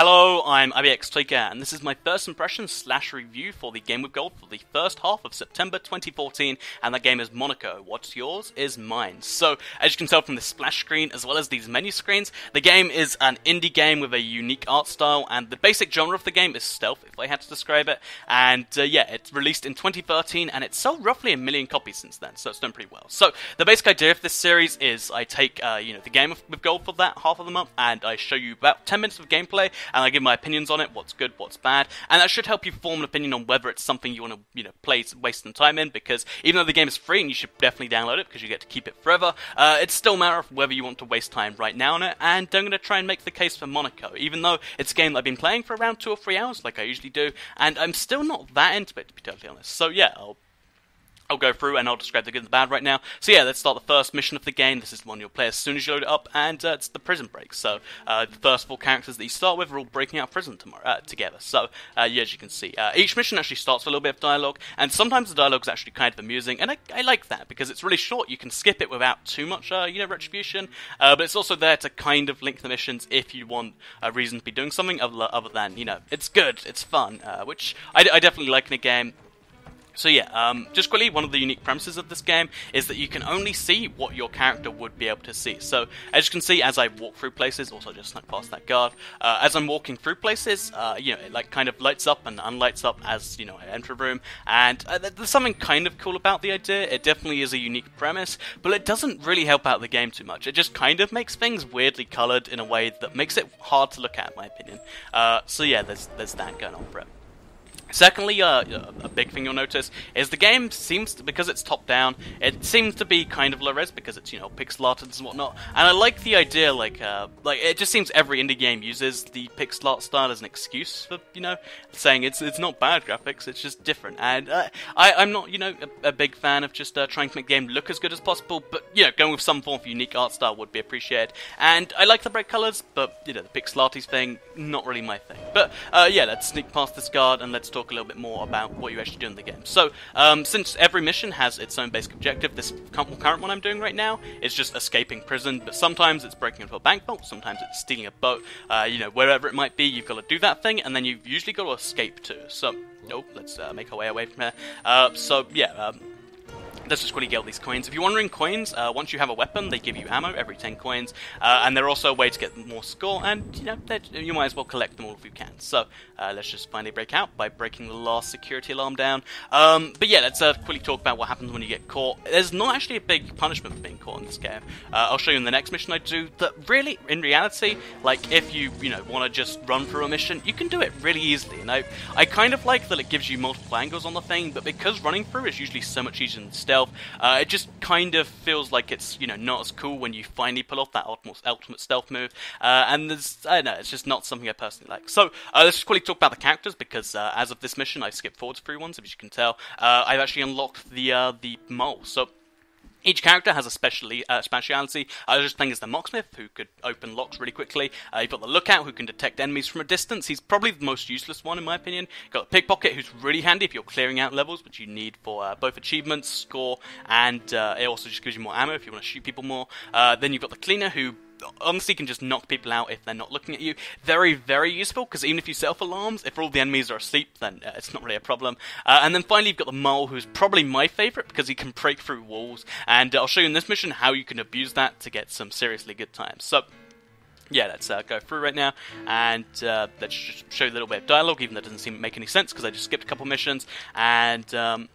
Hello, I'm IBX and this is my first impression / review for the Game with Gold for the first half of September 2014, and that game is Monaco. What's yours is mine. So, as you can tell from the splash screen as well as these menu screens, the game is an indie game with a unique art style, and the basic genre of the game is stealth, if I had to describe it. And yeah, it's released in 2013, and it's sold roughly 1 million copies since then, so it's done pretty well. So, the basic idea of this series is I take, the Game with Gold for that half of the month, and I show you about 10 minutes of gameplay, and I give my opinions on it, what's good, what's bad, and that should help you form an opinion on whether it's something you want to, play, waste some time in, because even though the game is free and you should definitely download it because you get to keep it forever, it's still a matter of whether you want to waste time right now on it, and I'm going to try and make the case for Monaco, even though it's a game that I've been playing for around 2 or 3 hours, like I usually do, and I'm still not that into it, to be totally honest. So yeah, I'll go through and I'll describe the good and the bad right now. So yeah, let's start the first mission of the game. This is the one you'll play as soon as you load it up, and it's the prison break. So the first 4 characters that you start with are all breaking out of prison together. So yeah, as you can see, each mission actually starts with a little bit of dialogue, and sometimes the dialogue is actually kind of amusing, and I like that because it's really short. You can skip it without too much, retribution, but it's also there to kind of link the missions if you want a reason to be doing something other than, it's good, it's fun, which I definitely like in a game. So yeah, just quickly, one of the unique premises of this game is that you can only see what your character would be able to see. So, as you can see, as I walk through places, also just snuck past that guard, as I'm walking through places, it like kind of lights up and unlights up as, I enter a room, and there's something kind of cool about the idea. It definitely is a unique premise, but it doesn't really help out the game too much. It just kind of makes things weirdly coloured in a way that makes it hard to look at, in my opinion. So yeah, there's that going on for it. Secondly, a big thing you'll notice is the game seems to, because it's top down, it seems to be kind of low res because it's, pixel art and whatnot. And I like the idea, like it just seems every indie game uses the pixel art style as an excuse for, saying it's not bad graphics, it's just different. And I'm not, a big fan of just trying to make the game look as good as possible, but, going with some form of unique art style would be appreciated. And I like the bright colours, but, the pixel arty thing, not really my thing. But, yeah, let's sneak past this guard and let's talk a little bit more about what you actually do in the game. So, since every mission has its own basic objective, this current one I'm doing right now is just escaping prison, but sometimes it's breaking into a bank vault, sometimes it's stealing a boat, wherever it might be, you've got to do that thing, and then you've usually got to escape too. So, let's make our way away from here. So, yeah, let's just quickly get all these coins. If you're wondering, coins, once you have a weapon, they give you ammo every 10 coins, and they're also a way to get more score, and, you might as well collect them all if you can. So, let's just finally break out by breaking the last security alarm down. But yeah, let's quickly talk about what happens when you get caught. There's not actually a big punishment for being caught in this game. I'll show you in the next mission I do that really, in reality, like, if you, want to just run through a mission, you can do it really easily, and I kind of like that it gives you multiple angles on the thing, but because running through is usually so much easier than stealth, it just kind of feels like it's, not as cool when you finally pull off that ultimate stealth move, and I don't know, it's just not something I personally like. So, let's just quickly talk about the characters, because as of this mission, I skipped forward through ones, as you can tell. I've actually unlocked the mole, so each character has a speciality. I was just playing as the Locksmith, who could open locks really quickly. You've got the Lookout, who can detect enemies from a distance. He's probably the most useless one, in my opinion. You've got the Pickpocket, who's really handy if you're clearing out levels, which you need for both achievements, score, and it also just gives you more ammo if you want to shoot people more. Then you've got the Cleaner, who honestly can just knock people out if they're not looking at you. Very, very useful, because even if you set off alarms, if all the enemies are asleep, then it's not really a problem. And then finally you've got the Mole, who's probably my favourite, because he can break through walls, and I'll show you in this mission how you can abuse that to get some seriously good times. So, yeah, let's go through right now, and let's just show you a little bit of dialogue, even though it doesn't seem to make any sense, because I just skipped a couple missions, and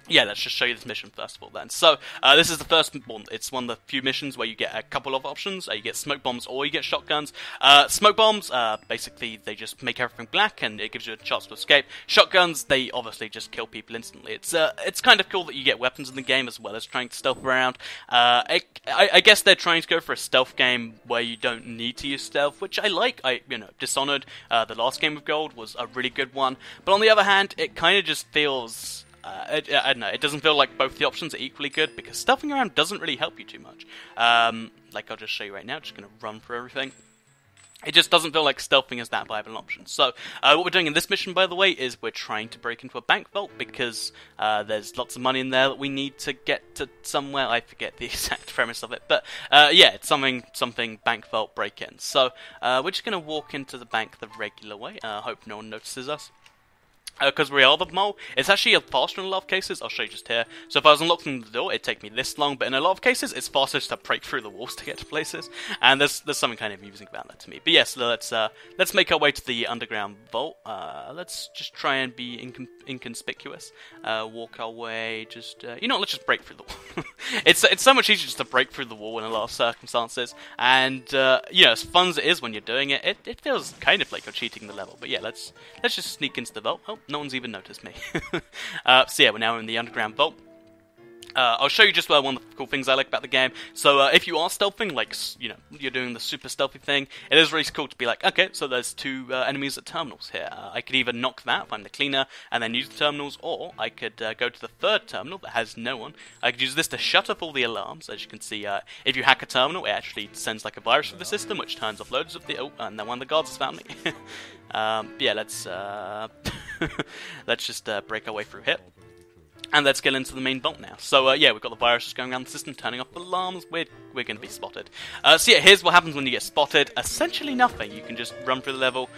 yeah, let's just show you this mission first of all then. So, this is the first one. It's one of the few missions where you get a couple of options. You get smoke bombs or you get shotguns. Smoke bombs, basically, they just make everything black and it gives you a chance to escape. Shotguns, they obviously just kill people instantly. It's kind of cool that you get weapons in the game as well as trying to stealth around. I guess they're trying to go for a stealth game where you don't need to use stealth, which I like. Dishonored, the last Game of Gold, was a really good one. But on the other hand, it kind of just feels I don't know, it doesn't feel like both the options are equally good, because stealthing around doesn't really help you too much. Like, I'll just show you right now, just going to run through everything. it just doesn't feel like stealthing is that viable an option. So, what we're doing in this mission, by the way, is we're trying to break into a bank vault because there's lots of money in there that we need to get to somewhere. I forget the exact premise of it, but yeah, it's something bank vault break-in. So, we're just going to walk into the bank the regular way. Hope no one notices us. Because we are the mole, it's actually faster in a lot of cases. I'll show you just here. So if I was unlocking the door, it'd take me this long, but in a lot of cases, it's faster just to break through the walls to get to places. And there's something kind of amusing about that to me. But yes, let's make our way to the underground vault. Let's just try and be inconspicuous. Walk our way. Just let's just break through the wall. it's so much easier just to break through the wall in a lot of circumstances. And as fun as it is when you're doing it, it feels kind of like you're cheating the level. But yeah, let's just sneak into the vault. Oh, no one's even noticed me. So yeah, we're now in the underground vault. I'll show you just one of the cool things I like about the game. So if you are stealthing, like, you're doing the super stealthy thing, it is really cool to be like, okay, so there's two enemies at terminals here. I could either knock that if I'm the cleaner and then use the terminals, or I could go to the third terminal that has no one. I could use this to shut up all the alarms. As you can see, if you hack a terminal, it actually sends like a virus through the system, which turns off loads of the... Oh, and then one of the guards has found me. Yeah, let's just break our way through here. And let's get into the main vault now. So, yeah, we've got the viruses going around the system, turning off alarms. We're going to be spotted. So, yeah, here's what happens when you get spotted. Essentially nothing. You can just run through the level,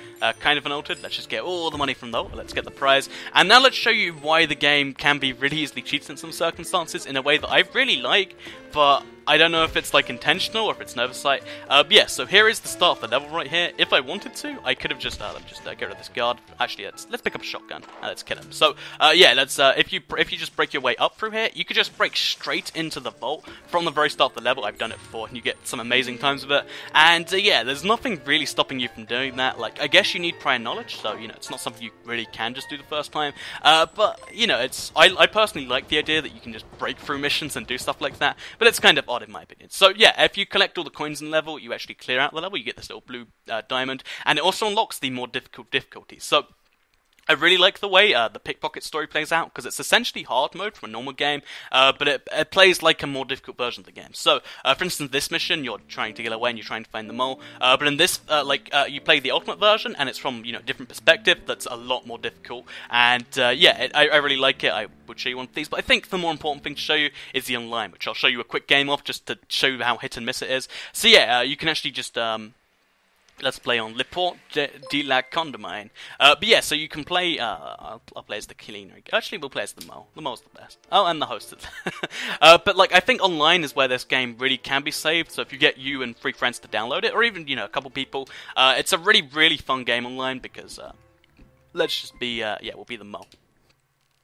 kind of unaltered. Let's just get all the money from the vault. Let's get the prize. And now let's show you why the game can be really easily cheated in some circumstances in a way that I really like, but I don't know if it's like intentional or if it's an oversight. Yeah, so here is the start of the level right here. If I wanted to, I could have just let me just get rid of this guard. Actually, let's pick up a shotgun and let's kill him. So yeah, let's if you just break your way up through here, you could just break straight into the vault from the very start of the level. I've done it before, and you get some amazing times with it. And yeah, there's nothing really stopping you from doing that. Like, I guess you need prior knowledge, so it's not something you really can just do the first time. But I personally like the idea that you can just break through missions and do stuff like that. But it's kind of odd in my opinion. So yeah, if you collect all the coins in the level, you actually clear out the level, you get this little blue diamond, and it also unlocks the more difficult difficulties. So I really like the way the pickpocket story plays out, because it's essentially hard mode from a normal game, but it plays like a more difficult version of the game. So, for instance, this mission, you're trying to get away and you're trying to find the mole, but in this, you play the ultimate version, and it's from, a different perspective that's a lot more difficult, and, yeah, I really like it. I would show you one of these, but I think the more important thing to show you is the online, which I'll show you a quick game of, just to show you how hit and miss it is. So, yeah, you can actually just, let's play on Le Port de la Condamine. But yeah, so you can play, I'll play as the cleaner. Actually, we'll play as the mole. The mole's the best. Oh, and the host. But like, I think online is where this game really can be saved. So if you get you and 3 friends to download it, or even, a couple people, it's a really, really fun game online because, let's just be, yeah, we'll be the mole.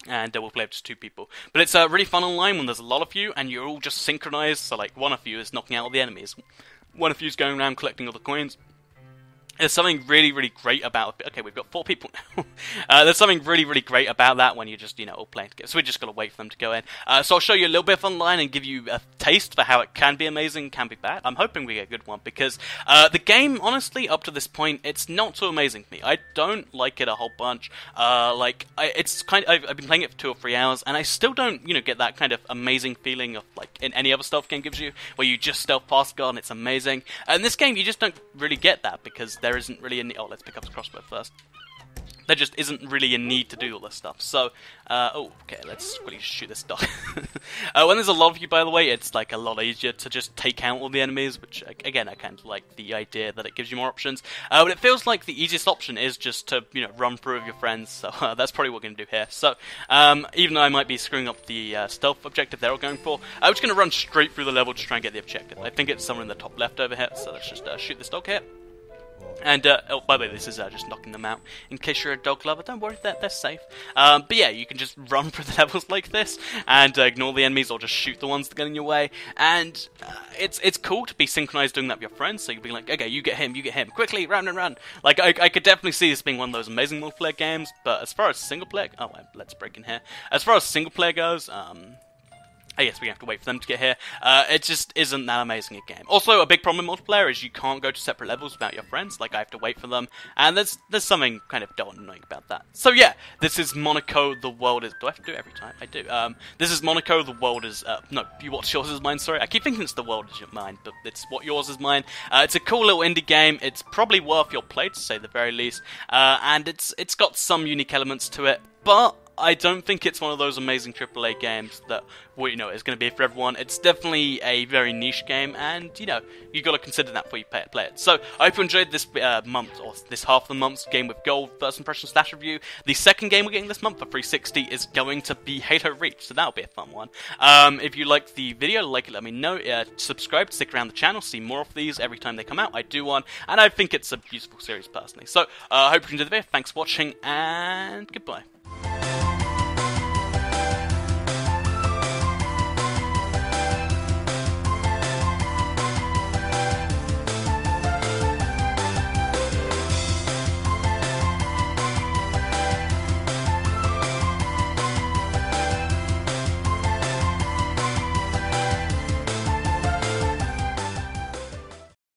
And we'll play with just 2 people. But it's really fun online when there's a lot of you, and you're all just synchronized. So like, one of you is knocking out all the enemies. One of you is going around collecting all the coins. There's something really, really great about... Okay, we've got 4 people now. There's something really, really great about that when you're just, all playing together. So we just got to wait for them to go in. So I'll show you a little bit of online and give you a taste for how it can be amazing, can be bad. I'm hoping we get a good one, because the game, honestly, up to this point, it's not so amazing to me. I don't like it a whole bunch. I've been playing it for 2 or 3 hours, and I still don't, get that kind of amazing feeling of, like, in any other stealth game gives you, where you just stealth past God and it's amazing. In this game, you just don't really get that, because there isn't really a need. Oh, let's pick up the crossbow first. There just isn't really a need to do all this stuff. So, okay, let's really shoot this dog. When there's a lot of you, by the way, it's like a lot easier to just take out all the enemies, which, again, I kind of like the idea that it gives you more options. But it feels like the easiest option is just to, run through with your friends, so that's probably what we're going to do here. So, even though I might be screwing up the stealth objective they're all going for, I'm just going to run straight through the level to try and get the objective. I think it's somewhere in the top left over here, so let's just shoot this dog here. And, oh, by the way, this is just knocking them out. In case you're a dog lover, don't worry, they're safe. But yeah, you can just run through the levels like this, and ignore the enemies, or just shoot the ones that get in your way. And it's cool to be synchronized doing that with your friends, so you'll be like, okay, you get him, quickly, run and run. Like, I could definitely see this being one of those amazing multiplayer games, but as far as single player... Oh, let's break in here. As far as single player goes, I guess we have to wait for them to get here. It just isn't that amazing a game. Also, a big problem in multiplayer is you can't go to separate levels without your friends. Like, I have to wait for them, and there's something kind of dull and annoying about that. So yeah, this is Monaco, the world is... Do I have to do it every time? I do. This is Monaco, the world is... no, what's yours is mine, sorry. I keep thinking it's the world is mine, but it's what yours is mine. It's a cool little indie game. It's probably worth your play, to say the very least. And it's got some unique elements to it, but I don't think it's one of those amazing AAA games that, well, you know, is going to be for everyone. It's definitely a very niche game, and, you know, you got to consider that before you play it. So, I hope you enjoyed this month, or this half of the month's Game with Gold first impression / review. The second game we're getting this month for 360 is going to be Halo Reach, so that'll be a fun one. If you liked the video, like it, let me know. Subscribe, stick around the channel, see more of these every time they come out. I do one, and I think it's a useful series personally. So, I hope you enjoyed the video. Thanks for watching, and goodbye.